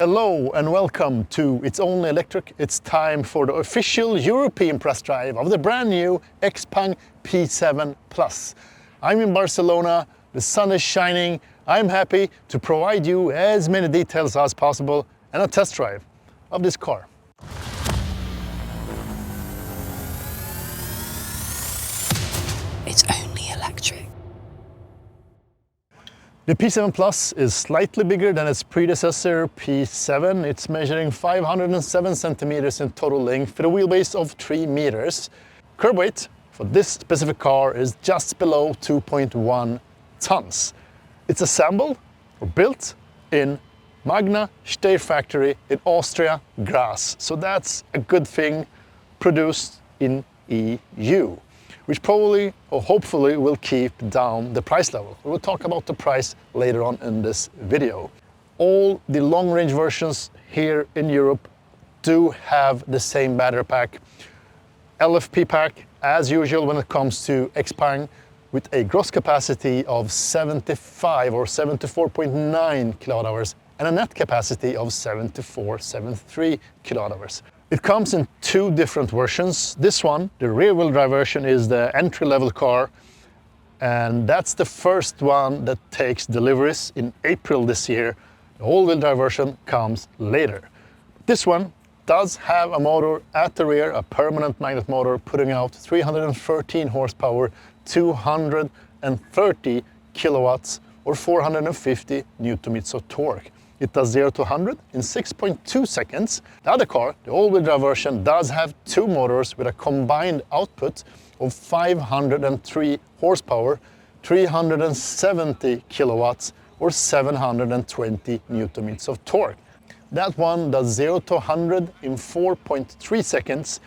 Hello and welcome to It's Only Electric. It's time for the official European press drive of the brand new XPeng P7 Plus. I'm in Barcelona, the sun is shining, I'm happy to provide you as many details as possible and a test drive of this car. It's only electric. The P7 Plus is slightly bigger than its predecessor P7. It's measuring 507 centimeters in total length with a wheelbase of 3 meters. Curb weight for this specific car is just below 2.1 tons. It's assembled or built in Magna Steyr factory in Austria, Graz. So that's a good thing, produced in EU. Which probably or hopefully will keep down the price level. We will talk about the price later on in this video. All the long-range versions here in Europe do have the same battery pack. LFP pack, as usual when it comes to XPeng, with a gross capacity of 75 or 74.9 kilowatt-hours and a net capacity of 74.73 kilowatt-hours. It comes in two different versions. This one, the rear-wheel drive version, is the entry-level car, and that's the first one that takes deliveries in April this year. The all-wheel drive version comes later. This one does have a motor at the rear, a permanent magnet motor, putting out 313 horsepower, 230 kilowatts, or 450 newton-meters of torque. It does 0 to 100 in 6.2 seconds. The other car, the all-wheel drive version, does have two motors with a combined output of 503 horsepower, 370 kilowatts, or 720 newton-meters of torque. That one does 0 to 100 in 4.3 seconds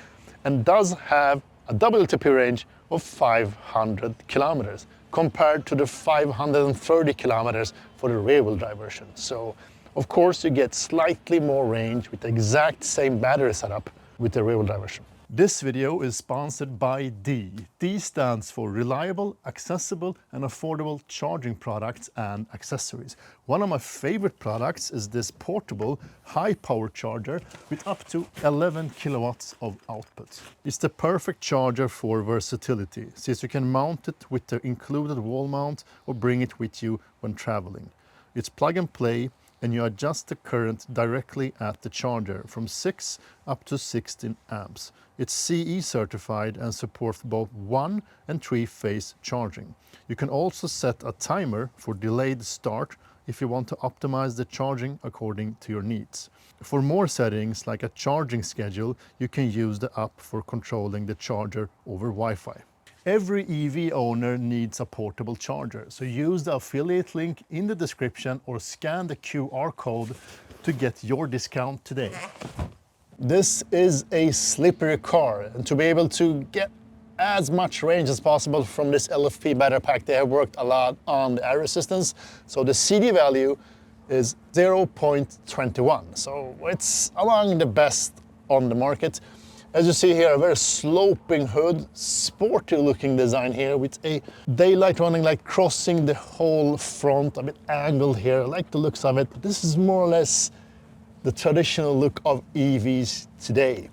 and does have a WLTP range of 500 kilometers compared to the 530 kilometers for the rear-wheel drive version. So, of course, you get slightly more range with the exact same battery setup with the rear-wheel drive version. This video is sponsored by D. D stands for Reliable, Accessible and Affordable Charging Products and Accessories. One of my favorite products is this portable high-power charger with up to 11 kilowatts of output. It's the perfect charger for versatility, since you can mount it with the included wall mount or bring it with you when traveling. It's plug and play, and you adjust the current directly at the charger from 6 up to 16 amps. It's CE certified and supports both 1 and 3-phase charging. You can also set a timer for delayed start if you want to optimize the charging according to your needs. For more settings like a charging schedule, you can use the app for controlling the charger over Wi-Fi. Every EV owner needs a portable charger, so use the affiliate link in the description or scan the QR code to get your discount today. This is a slippery car, and to be able to get as much range as possible from this LFP battery pack, they have worked a lot on the air resistance. So the CD value is 0.21, so it's among the best on the market. As you see here, a very sloping hood, sporty looking design here with a daylight running light crossing the whole front, a bit angled here. I like the looks of it, but this is more or less the traditional look of EVs today.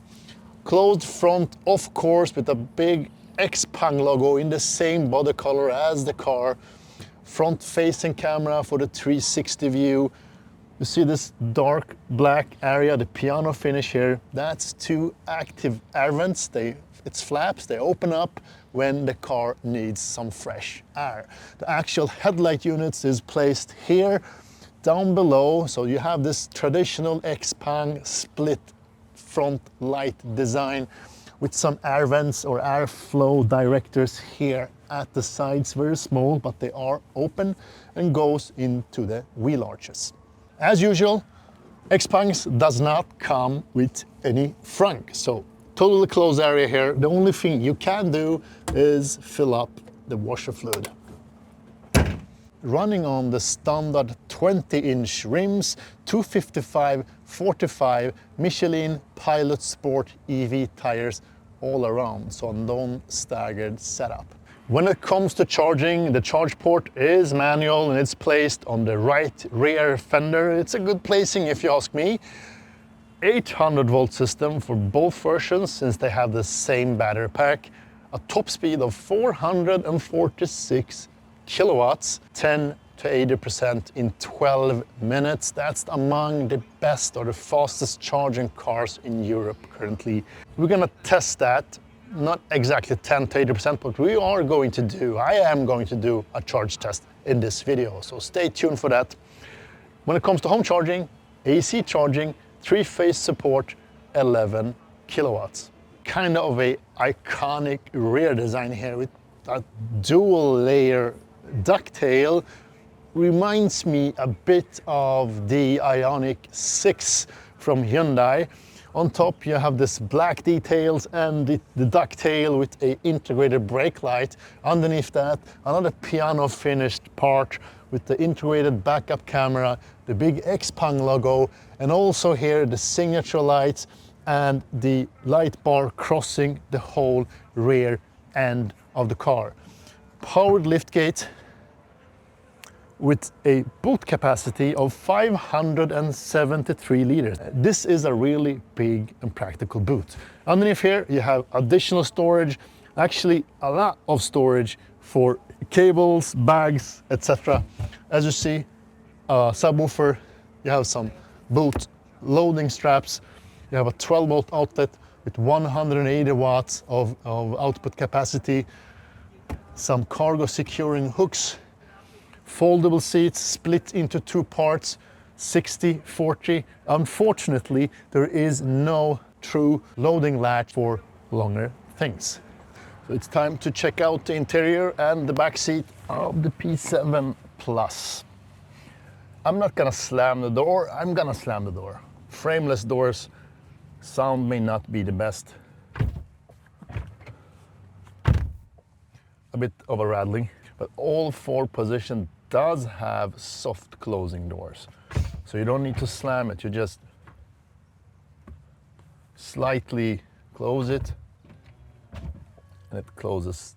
Closed front, of course, with a big XPeng logo in the same body color as the car. Front facing camera for the 360 view. You see this dark black area, the piano finish here. That's two active air vents. It's flaps, they open up when the car needs some fresh air. The actual headlight units is placed here, down below. So you have this traditional XPeng split front light design with some air vents or airflow directors here at the sides, very small, but they are open and goes into the wheel arches. As usual, XPeng does not come with any frunk, so totally closed area here. The only thing you can do is fill up the washer fluid. Running on the standard 20-inch rims, 255/45 Michelin Pilot Sport EV tires all around, so non-staggered setup. When it comes to charging, the charge port is manual and it's placed on the right rear fender. It's a good placing if you ask me. 800 volt system for both versions since they have the same battery pack. A top speed of 446 kilowatts, 10 to 80% in 12 minutes. That's among the best or the fastest charging cars in Europe currently. We're gonna test that, not exactly 10 to 80%, but I am going to do a charge test in this video, so stay tuned for that. When it comes to home charging, AC charging, 3-phase support, 11 kilowatts. Kind of a iconic rear design here with that dual layer ducktail. Reminds me a bit of the Ioniq 6 from Hyundai. On top you have this black details and the ducktail with a integrated brake light. Underneath that, another piano finished part with the integrated backup camera, the big XPeng logo, and also here the signature lights and the light bar crossing the whole rear end of the car. Powered liftgate with a boot capacity of 573 liters. This is a really big and practical boot. Underneath here you have additional storage, actually a lot of storage for cables, bags, etc. As you see, a subwoofer, you have some boot loading straps, you have a 12 volt outlet with 180 watts of output capacity, some cargo securing hooks, foldable seats split into two parts, 60/40. Unfortunately, there is no true loading latch for longer things. So it's time to check out the interior and the back seat of the P7 Plus. I'm not gonna slam the door, I'm gonna slam the door. Frameless doors, sound may not be the best. A bit of a rattling, but all 4 positions does have soft closing doors. So you don't need to slam it, you just slightly close it and it closes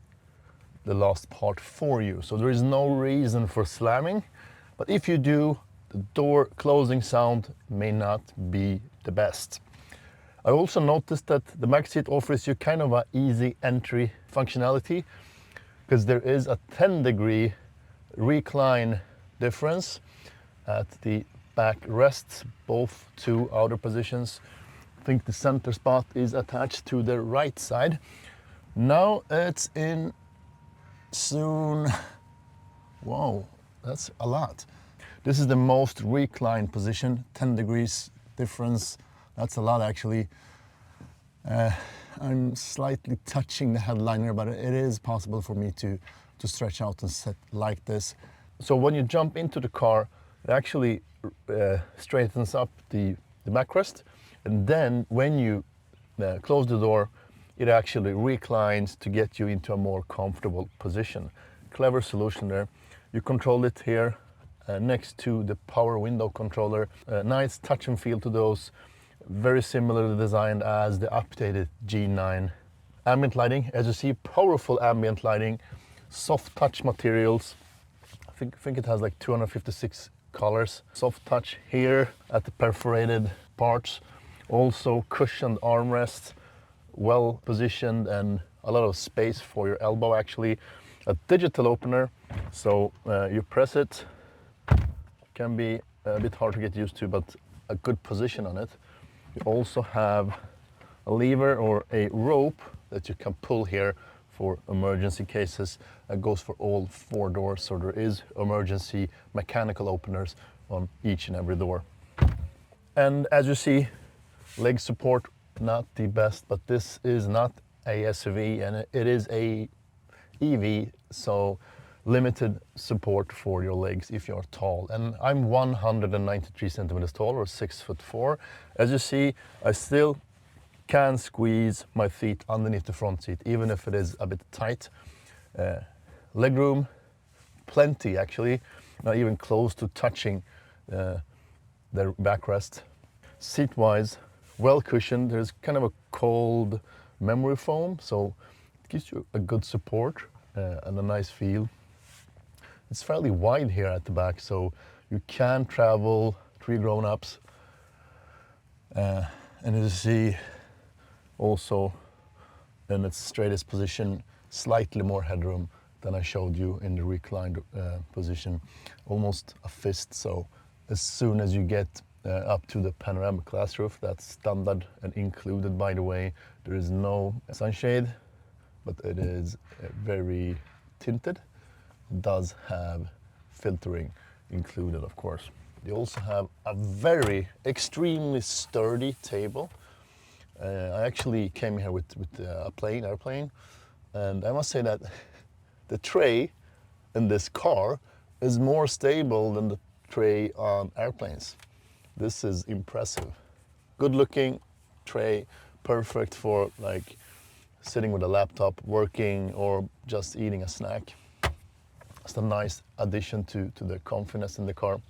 the last part for you. So there is no reason for slamming, but if you do, the door closing sound may not be the best. I also noticed that the back seat offers you kind of an easy entry functionality because there is a 10-degree recline difference at the back rests, both 2 outer positions. I think the center spot is attached to the right side. Now it's in soon. Whoa, that's a lot. This is the most reclined position, 10 degrees difference. That's a lot actually. I'm slightly touching the headliner, but it is possible for me to stretch out and sit like this. So when you jump into the car, it actually straightens up the backrest, and then when you close the door, it actually reclines to get you into a more comfortable position. Clever solution there. You control it here next to the power window controller. Nice touch and feel to those. Very similarly designed as the updated G9. Ambient lighting, as you see, powerful ambient lighting, soft touch materials. I think it has like 256 colors. Soft touch here at the perforated parts. Also cushioned armrests, well positioned and a lot of space for your elbow actually. A digital opener, so you press it. Can be a bit hard to get used to, but a good position on it. You also have a lever or a rope that you can pull here for emergency cases. That goes for all 4 doors, so there is emergency mechanical openers on each and every door. And as you see, leg support not the best, but this is not a SUV and it is a EV, so limited support for your legs if you're tall. And I'm 193 centimeters tall, or 6'4". As you see, I still can squeeze my feet underneath the front seat, even if it is a bit tight. Leg room, plenty actually, not even close to touching the backrest. Seat-wise, well cushioned. There's kind of a cold memory foam, so it gives you a good support. and a nice feel. It's fairly wide here at the back, so you can travel 3 grown-ups. And as you see, also in its straightest position, slightly more headroom than I showed you in the reclined position, almost a fist. So as soon as you get up to the panoramic glass roof, that's standard and included, by the way. There is no sunshade, but it is very tinted. It does have filtering included, of course. You also have a very extremely sturdy table. I actually came here with a airplane, and I must say that the tray in this car is more stable than the tray on airplanes. This is impressive. Good looking tray, perfect for like sitting with a laptop, working, or just eating a snack. It's a nice addition to the comfiness in the car.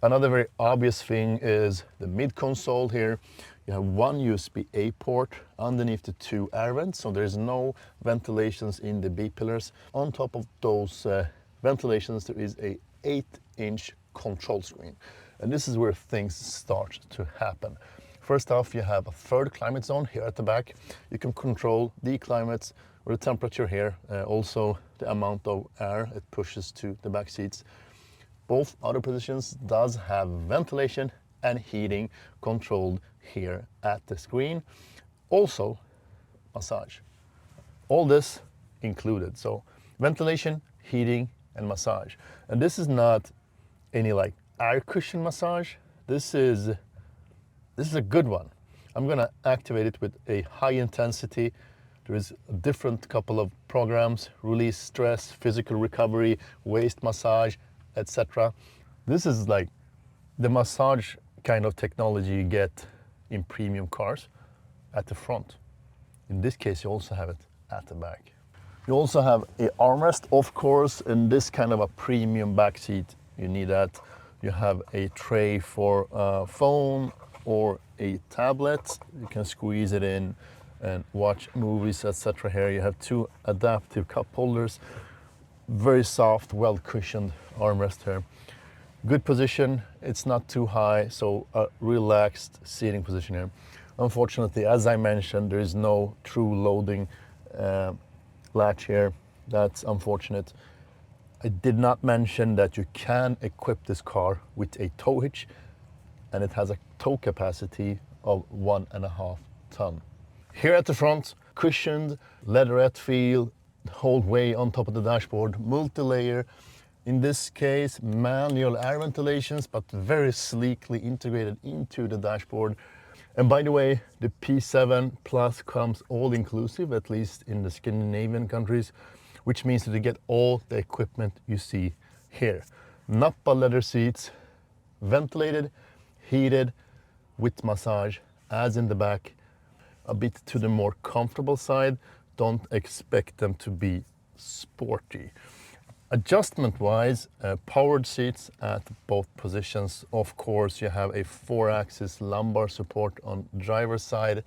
Another very obvious thing is the mid console here. You have one USB-A port underneath the 2 air vents, so there's no ventilations in the B pillars. On top of those ventilations, there is a 8-inch control screen. And this is where things start to happen. First off, you have a 3rd climate zone here at the back. You can control the climates or the temperature here, also the amount of air it pushes to the back seats. Both other positions does have ventilation and heating controlled here at the screen. Also, massage. All this included. So ventilation, heating, and massage. And this is not any like air cushion massage. This is a good one. I'm gonna activate it with a high intensity. There is a different couple of programs: release stress, physical recovery, waist massage, etc. This is like the massage kind of technology you get in premium cars at the front. In this case, you also have it at the back. You also have an armrest, of course. In this kind of a premium back seat, you need that. You have a tray for a phone or a tablet. You can squeeze it in and watch movies, etc. Here you have 2 adaptive cup holders. Very soft, well cushioned armrest here. Good position, it's not too high, so a relaxed seating position here. Unfortunately, as I mentioned, there is no true loading latch here. That's unfortunate. I did not mention that you can equip this car with a tow hitch, and it has a tow capacity of 1.5 ton. Here at the front, cushioned leatherette feel, the whole way on top of the dashboard, multi-layer. In this case, manual air ventilations, but very sleekly integrated into the dashboard. And by the way, the P7 Plus comes all-inclusive, at least in the Scandinavian countries, which means that you get all the equipment you see here. Nappa leather seats, ventilated, heated, with massage, as in the back. A bit to the more comfortable side. Don't expect them to be sporty. Adjustment-wise, powered seats at both positions. Of course, you have a 4-axis lumbar support on driver's side.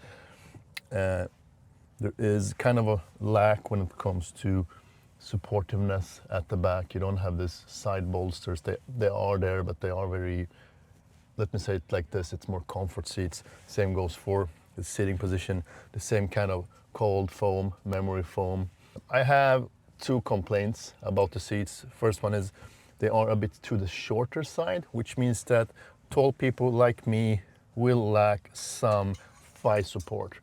There is kind of a lack when it comes to supportiveness at the back. You don't have this side bolsters. They are there, but they are very, let me say it like this, it's more comfort seats. Same goes for the sitting position, the same kind of cold foam, memory foam. I have 2 complaints about the seats. First one is they are a bit to the shorter side, which means that tall people like me will lack some thigh support.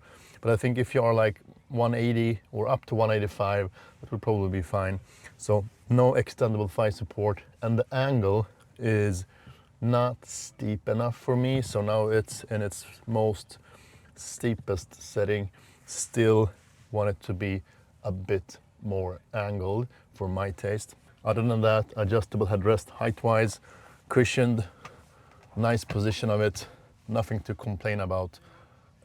But I think if you are like 180 or up to 185, that will probably be fine. So no extendable thigh support, and the angle is not steep enough for me. So now it's in its most steepest setting. Still want it to be a bit more angled for my taste. Other than that, adjustable headrest height-wise, cushioned, nice position of it, nothing to complain about.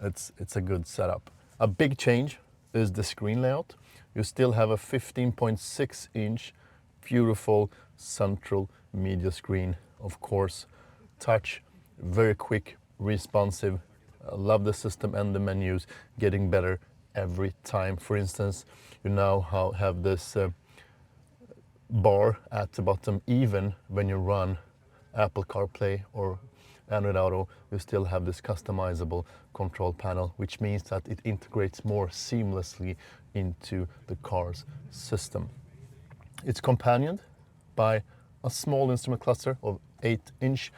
It's a good setup. A big change is the screen layout. You still have a 15.6-inch beautiful central media screen, of course. Touch, very quick, responsive. I love the system and the menus getting better every time. For instance, you now have this bar at the bottom, even when you run Apple CarPlay or Android Auto, you still have this customizable control panel, which means that it integrates more seamlessly into the car's system. It's companioned by a small instrument cluster of 8-inch.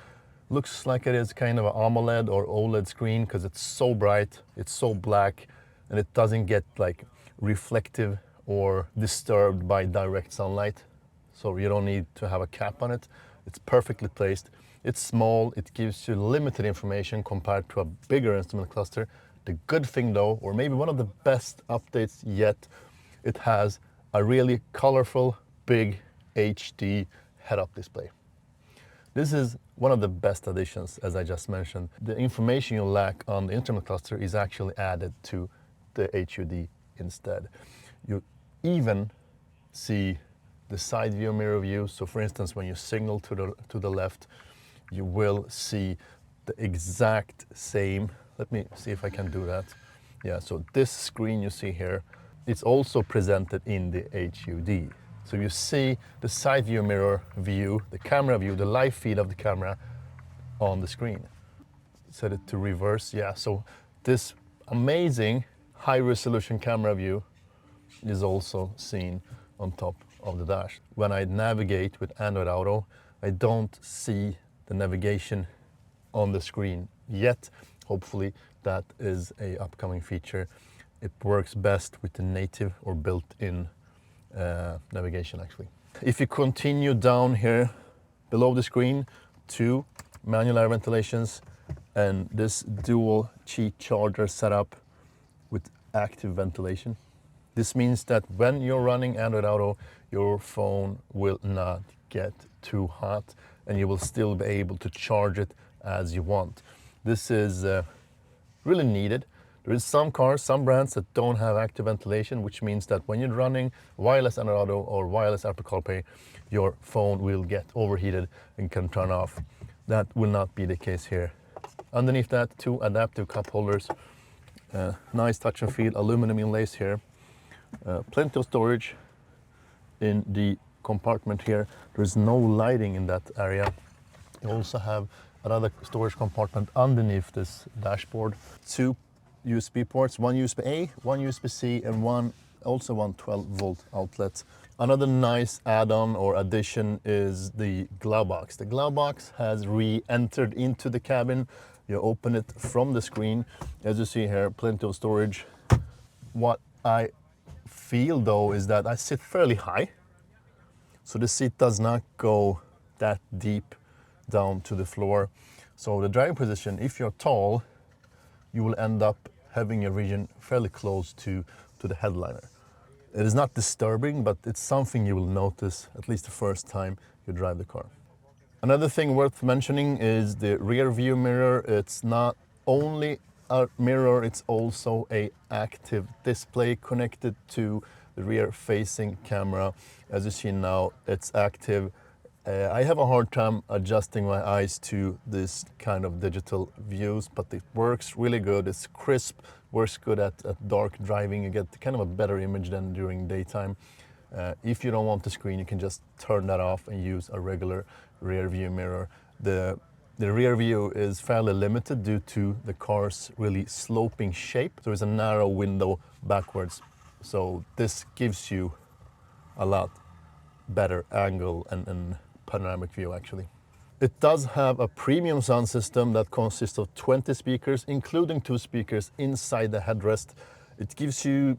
Looks like it is kind of an AMOLED or OLED screen because it's so bright, it's so black, and it doesn't get like reflective or disturbed by direct sunlight. So you don't need to have a cap on it. It's perfectly placed. It's small, it gives you limited information compared to a bigger instrument cluster. The good thing though, or maybe one of the best updates yet, it has a really colorful, big HD head-up display. This is one of the best additions, as I just mentioned. The information you lack on the instrument cluster is actually added to the HUD instead. You even see the side view mirror view. So for instance, when you signal to the left, you will see the exact same. Let me see if I can do that. Yeah, so this screen you see here, it's also presented in the HUD. So you see the side view mirror view, the camera view, the live feed of the camera on the screen. Set it to reverse, yeah. So this amazing high resolution camera view is also seen on top of the dash. When I navigate with Android Auto, I don't see the navigation on the screen yet. Hopefully that is a upcoming feature. It works best with the native or built-in navigation actually. If you continue down here below the screen, 2 manual air ventilations and this dual Qi charger setup with active ventilation. This means that when you're running Android Auto, your phone will not get too hot and you will still be able to charge it as you want. This is really needed. There is some cars, some brands that don't have active ventilation, which means that when you're running wireless Android Auto or wireless Apple CarPlay, your phone will get overheated and can turn off. That will not be the case here. Underneath that, 2 adaptive cup holders. Nice touch and feel, aluminum inlays here. Plenty of storage in the compartment here. There's no lighting in that area. You also have another storage compartment underneath this dashboard. 2 USB ports, 1 USB-A, 1 USB-C, and one 12-volt outlet. Another nice add-on or addition is the glove box. The glove box has re-entered into the cabin. You open it from the screen. As you see here, plenty of storage. What I feel though is that I sit fairly high, so the seat does not go that deep down to the floor. So the driving position, if you're tall, you will end up having your vision fairly close to the headliner. It is not disturbing, but it's something you will notice at least the first time you drive the car. Another thing worth mentioning is the rear view mirror. It's not only a mirror, it's also an active display connected to the rear facing camera. As you see now, it's active. I have a hard time adjusting my eyes to this kind of digital views, but it works really good. It's crisp, works good at dark driving. You get kind of a better image than during daytime. If you don't want the screen, you can just turn that off and use a regular rear view mirror. The rear view is fairly limited due to the car's really sloping shape. There is a narrow window backwards. So this gives you a lot better angle and panoramic view actually. It does have a premium sound system that consists of 20 speakers, including 2 speakers inside the headrest. It gives you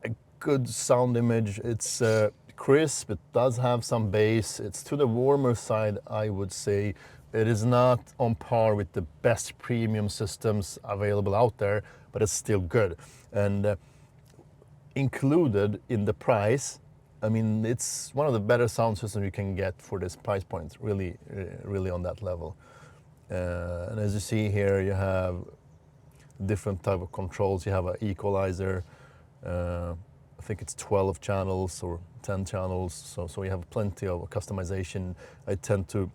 a good sound image. It's crisp, it does have some bass. It's to the warmer side, I would say. It is not on par with the best premium systems available out there, but it's still good. And included in the price, I mean, it's one of the better sound systems you can get for this price point, really on that level. And as you see here, you have different type of controls. You have an equalizer, I think it's 12 channels or 10 channels, so you have plenty of customization. I tend to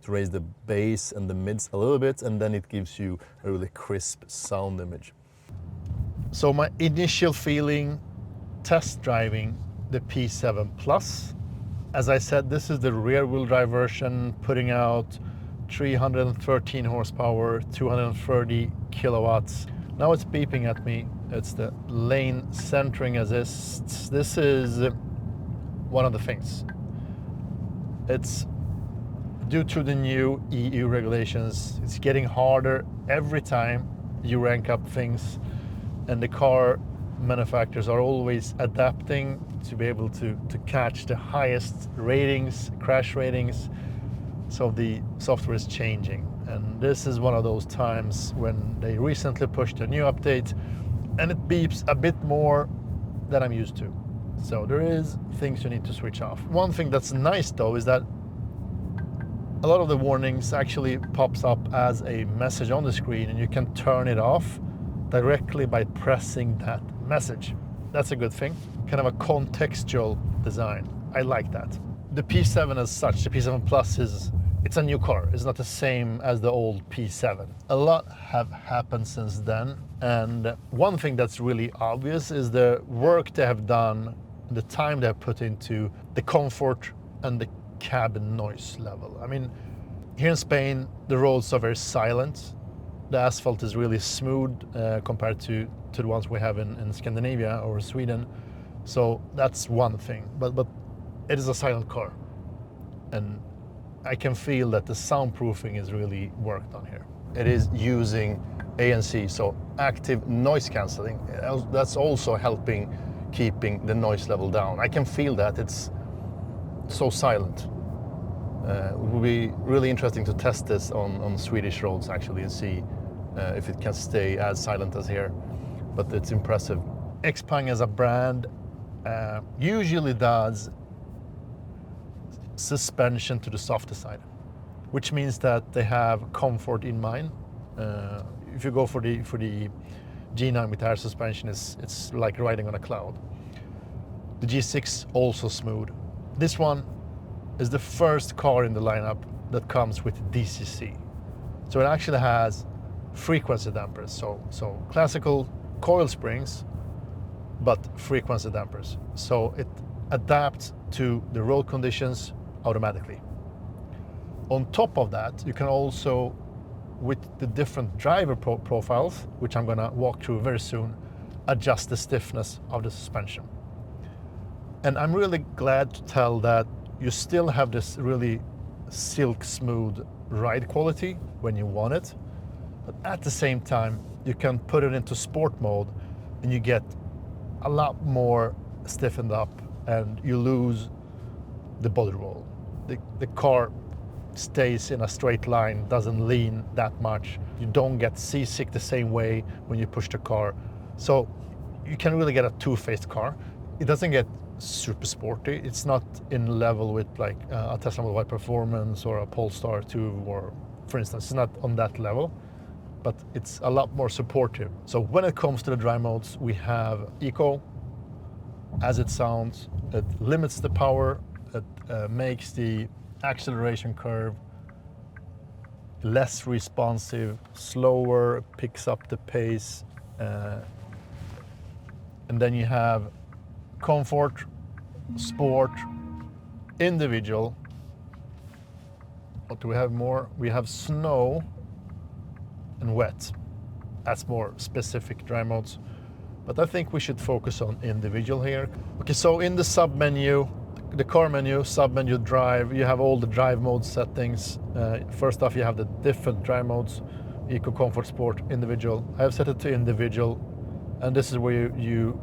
raise the bass and the mids a little bit, and then it gives you a really crisp sound image. So my initial feeling test driving the P7 Plus. As I said, this is the rear-wheel drive version, putting out 313 horsepower, 230 kilowatts. Now it's beeping at me. It's the lane centering assist. This is one of the things. It's due to the new EU regulations. It's getting harder every time you rank up things, and the car manufacturers are always adapting to be able to catch the highest ratings, crash ratings. So the software is changing, and this is one of those times when they recently pushed a new update and it beeps a bit more than I'm used to. So there is things you need to switch off. One thing that's nice though is that a lot of the warnings actually pops up as a message on the screen, and you can turn it off directly by pressing that message. That's a good thing. Kind of a contextual design. I like that. The P7 as such, the P7 Plus, it's a new car. It's not the same as the old P7. A lot have happened since then, and one thing that's really obvious is the work they have done, the time they have put into the comfort and the cabin noise level. I mean, here in Spain, the roads are very silent. The asphalt is really smooth compared to the ones we have in Scandinavia or Sweden. So that's one thing, but it is a silent car. And I can feel that the soundproofing is really worked on here. It is using ANC, so active noise cancelling. That's also helping keeping the noise level down. I can feel that it's so silent. It will be really interesting to test this on Swedish roads actually and see if it can stay as silent as here. But it's impressive. XPeng as a brand usually does suspension to the softer side, which means that they have comfort in mind. If you go for the G9 with air suspension, it's like riding on a cloud. The G6 also smooth. This one is the first car in the lineup that comes with DCC. So it actually has frequency dampers. So classical coil springs, but frequency dampers. So it adapts to the road conditions automatically. On top of that, you can also, with the different driver profiles, which I'm gonna walk through very soon, adjust the stiffness of the suspension. And I'm really glad to tell that you still have this really silk smooth ride quality when you want it, but at the same time, you can put it into sport mode and you get a lot more stiffened up and you lose the body roll. The car stays in a straight line, doesn't lean that much. You don't get seasick the same way when you push the car. So you can really get a two-faced car. It doesn't get super sporty. It's not in level with like a Tesla Model Y Performance or a Polestar 2, or for instance, it's not on that level, but it's a lot more supportive. So when it comes to the drive modes, we have Eco. As it sounds, it limits the power, it makes the acceleration curve less responsive, slower, picks up the pace, and then you have comfort, sport, individual. What do we have more? We have snow and wet. That's more specific drive modes. But I think we should focus on individual here. Okay, so in the sub-menu, the car menu, sub-menu drive, you have all the drive mode settings. First off, you have the different drive modes: Eco, Comfort, Sport, Individual. I have set it to Individual, and this is where you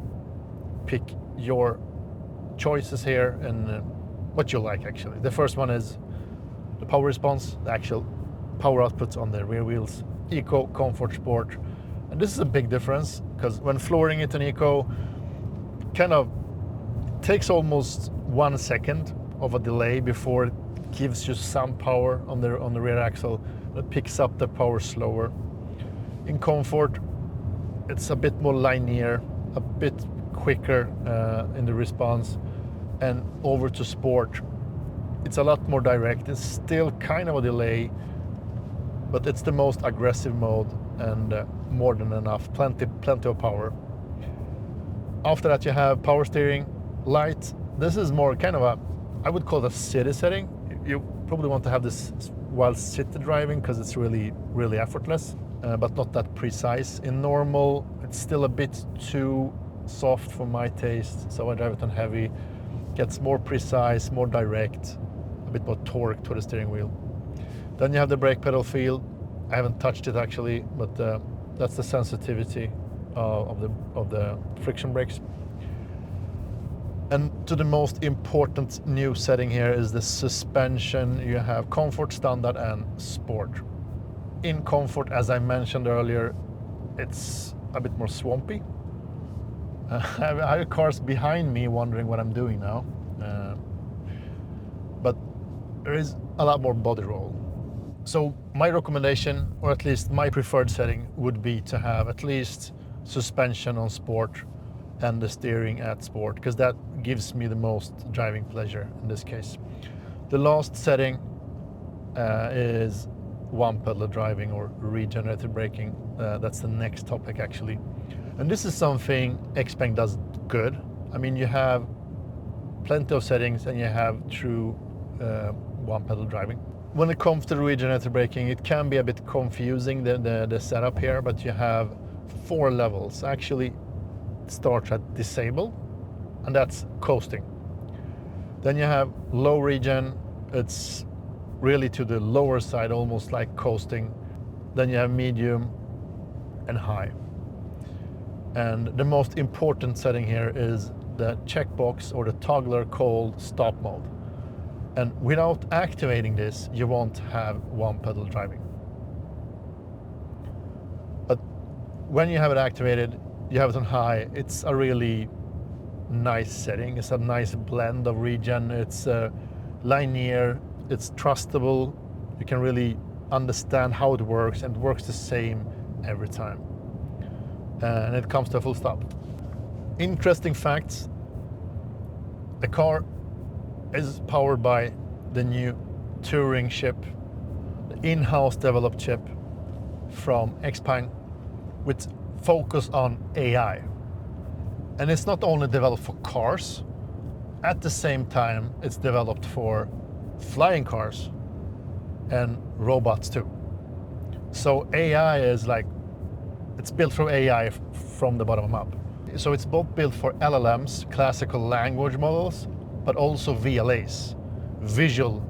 pick your choices here and what you like actually. The first one is the power response, the actual power output on the rear wheels. Eco, Comfort, Sport. And this is a big difference because when flooring it in Eco, kind of takes almost 1 second of a delay before it gives you some power on the rear axle. It picks up the power slower. In Comfort, it's a bit more linear, a bit quicker in the response. And over to Sport, it's a lot more direct. It's still kind of a delay, but it's the most aggressive mode and more than enough, plenty of power. After that you have power steering, light This is more kind of a, I would call it a city setting. You probably want to have this while city driving because it's really, really effortless, but not that precise. In normal, it's still a bit too soft for my taste, so I drive it on heavy. Gets more precise, more direct, a bit more torque to the steering wheel. Then you have the brake pedal feel. I haven't touched it actually, but that's the sensitivity of the friction brakes. And to the most important new setting here is the suspension. You have comfort, standard, and sport. In comfort, as I mentioned earlier, it's a bit more swampy. I have cars behind me wondering what I'm doing now. But there is a lot more body roll. So my recommendation, or at least my preferred setting, would be to have at least suspension on sport and the steering at sport, because that gives me the most driving pleasure in this case. The last setting is one pedal driving or regenerative braking. That's the next topic actually. And this is something XPeng does good. I mean, you have plenty of settings and you have true one pedal driving. When it comes to regenerative braking, it can be a bit confusing, the setup here, but you have 4 levels. Actually, it starts at disable, and that's coasting. Then you have low regen, it's really to the lower side, almost like coasting. Then you have medium and high. And the most important setting here is the checkbox or the toggler called stop mode. And without activating this, you won't have one pedal driving. But when you have it activated, you have it on high, it's a really nice setting. It's a nice blend of regen. It's linear, it's trustable. You can really understand how it works, and it works the same every time. And it comes to a full stop. Interesting facts. The car is powered by the new Turing chip, the in-house developed chip from XPeng with focus on AI. And it's not only developed for cars, at the same time it's developed for flying cars and robots too. So AI is like, it's built through AI from the bottom up. So it's both built for LLMs, classical language models, but also VLAs, visual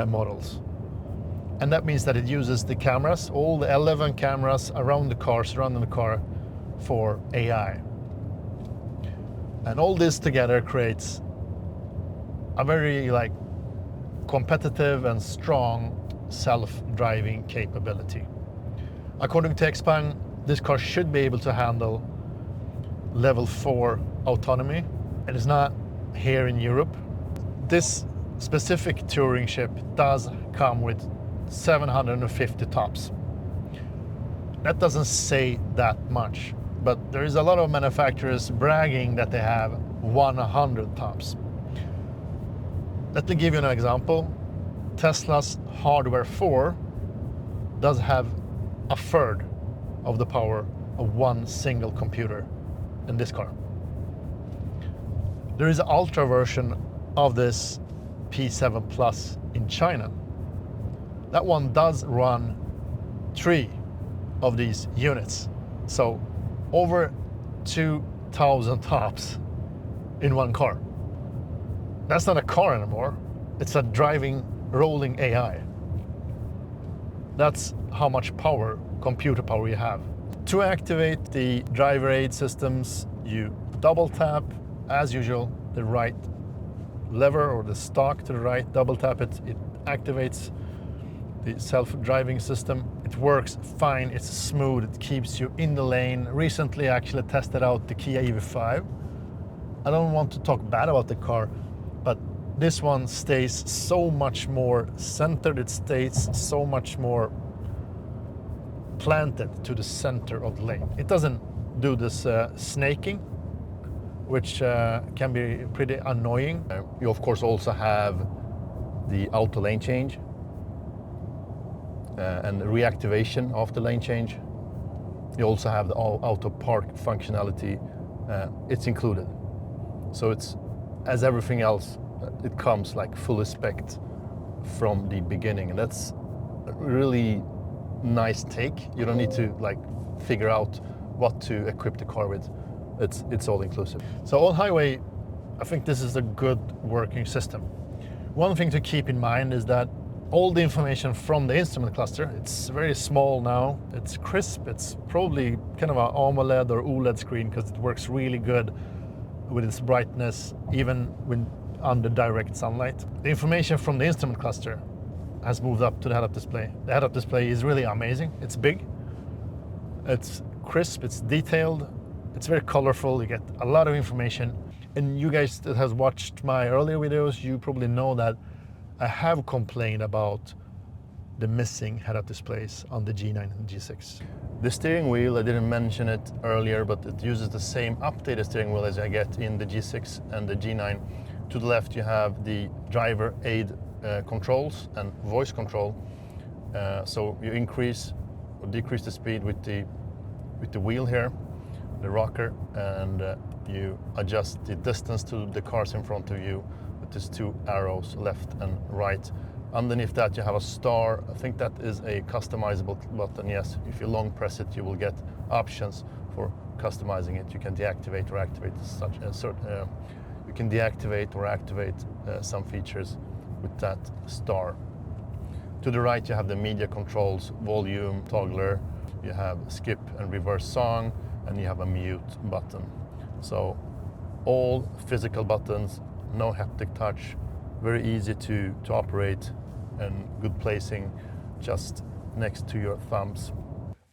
models. And that means that it uses the cameras, all the 11 cameras around the car, surrounding the car, for AI. And all this together creates a very competitive and strong self-driving capability. According to XPeng, this car should be able to handle level 4 autonomy. It is not here in Europe. This specific Turing chip does come with 750 tops. That doesn't say that much, but there is a lot of manufacturers bragging that they have 100 tops. Let me give you an example. Tesla's Hardware 4 does have a third of the power of one single computer in this car. There is an ultra version of this P7 Plus in China. That one does run 3 of these units. So over 2,000 tops in one car. That's not a car anymore. It's a driving, rolling AI. That's how much power, computer power you have. To activate the driver aid systems, you double tap, as usual, the right lever or the stalk to the right, double tap it, it activates the self-driving system. It works fine, it's smooth, it keeps you in the lane. Recently I actually tested out the Kia EV5. I don't want to talk bad about the car, but this one stays so much more centered, it stays so much more planted to the center of the lane. It doesn't do this snaking, which can be pretty annoying. You of course also have the auto lane change and the reactivation of the lane change. You also have the auto park functionality. It's included. So it's as everything else, it comes like fully spec'd from the beginning, and that's a really nice take. You don't need to like figure out what to equip the car with. It's all inclusive. So on highway, I think this is a good working system. One thing to keep in mind is that all the information from the instrument cluster, it's very small now, it's crisp, it's probably kind of an AMOLED or OLED screen because it works really good with its brightness, even when under direct sunlight. The information from the instrument cluster has moved up to the head-up display. The head-up display is really amazing. It's big, it's crisp, it's detailed, it's very colorful, you get a lot of information. And you guys that has watched my earlier videos, you probably know that I have complained about the missing head-up displays on the G9 and G6. The steering wheel, I didn't mention it earlier, but it uses the same updated steering wheel as I get in the G6 and the G9. To the left you have the driver aid controls and voice control. So you increase or decrease the speed with the wheel here, the rocker, and you adjust the distance to the cars in front of you with these two arrows, left and right. Underneath that you have a star. I think that is a customizable button. Yes, if you long press it, you will get options for customizing it. You can deactivate or activate such a certain. You can deactivate or activate some features with that star. To the right, you have the media controls, volume toggler. You have skip and reverse song, and you have a mute button. So all physical buttons, no haptic touch, very easy to operate, and good placing just next to your thumbs.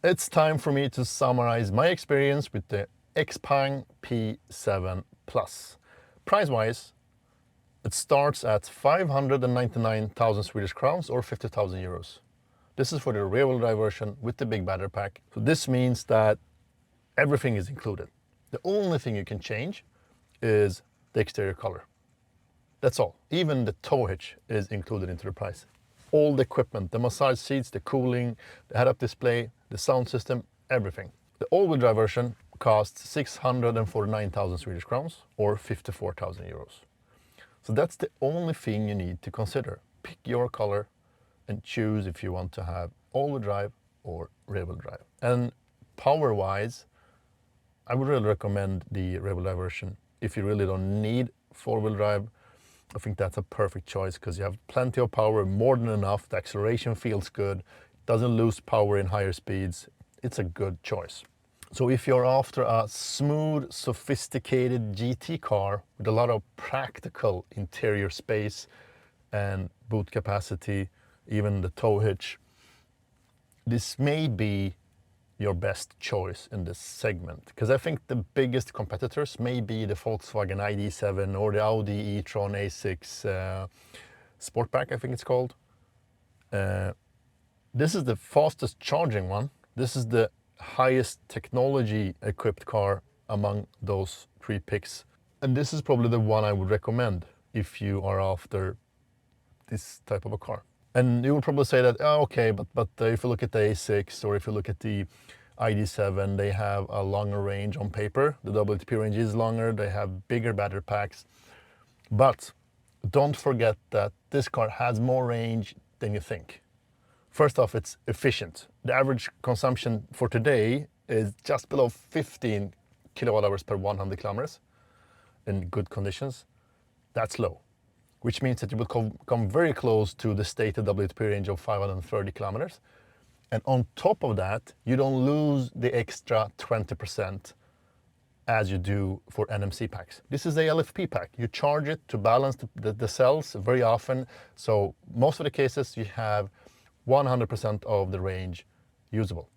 It's time for me to summarize my experience with the XPeng P7 Plus. Price-wise, it starts at 599,000 Swedish crowns or 50,000 euros. This is for the rear-wheel drive version with the big battery pack. So this means that everything is included. The only thing you can change is the exterior color. That's all. Even the tow hitch is included into the price. All the equipment, the massage seats, the cooling, the head-up display, the sound system, everything. The all-wheel drive version costs 649,000 Swedish crowns or 54,000 euros. So that's the only thing you need to consider. Pick your color and choose if you want to have all-wheel drive or rear-wheel drive. And power-wise, I would really recommend the rear-wheel drive version. If you really don't need four-wheel drive, I think that's a perfect choice because you have plenty of power, more than enough. The acceleration feels good, doesn't lose power in higher speeds. It's a good choice. So if you're after a smooth, sophisticated GT car with a lot of practical interior space and boot capacity, even the tow hitch, this may be your best choice in this segment, because I think the biggest competitors may be the Volkswagen ID.7 or the Audi e-tron A6 Sportback, I think it's called. This is the fastest charging one. This is the highest technology equipped car among those three picks. And this is probably the one I would recommend if you are after this type of a car. And you will probably say that, oh, okay, but if you look at the A6 or if you look at the ID.7, they have a longer range on paper. The WLTP range is longer, they have bigger battery packs. But don't forget that this car has more range than you think. First off, it's efficient. The average consumption for today is just below 15 kilowatt hours per 100 kilometers in good conditions. That's low, which means that you will come very close to the stated WLTP range of 530 kilometers. And on top of that, you don't lose the extra 20% as you do for NMC packs. This is a LFP pack. You charge it to balance the cells very often. So most of the cases you have 100% of the range usable.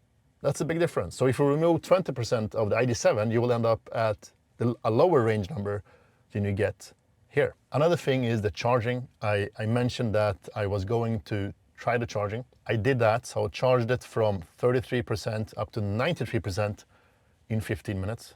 That's a big difference. So if you remove 20% of the ID.7, you will end up at a lower range number than you get here. Another thing is the charging. I mentioned that I was going to try the charging. I did that, so I charged it from 33% up to 93% in 15 minutes.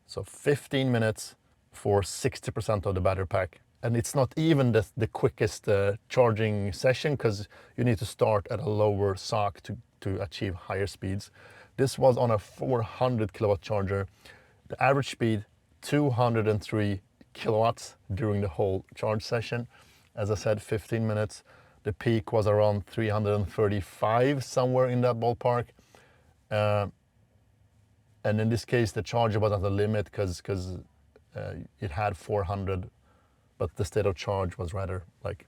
So 15 minutes for 60% of the battery pack. And it's not even the quickest charging session because you need to start at a lower sock to achieve higher speeds. This was on a 400 kilowatt charger. The average speed, 203 kilowatts during the whole charge session. As I said, 15 minutes. The peak was around 335, somewhere in that ballpark. And in this case, the charger was at the limit because it had 400, but the state of charge was rather like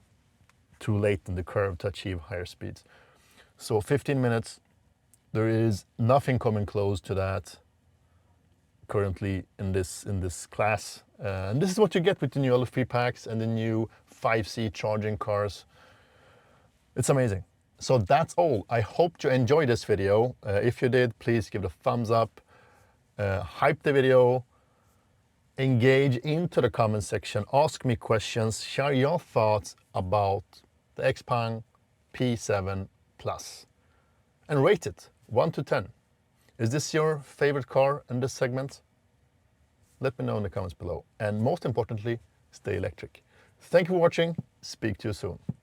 too late in the curve to achieve higher speeds. So 15 minutes, there is nothing coming close to that currently in this class. And this is what you get with the new LFP packs and the new 5C charging cars. It's amazing. So that's all. I hope you enjoyed this video. If you did, please give it a thumbs up, hype the video, engage into the comment section, ask me questions, share your thoughts about the XPeng P7 Plus, and rate it 1 to 10. Is this your favorite car in this segment? Let me know in the comments below. And most importantly, stay electric. Thank you for watching. Speak to you soon.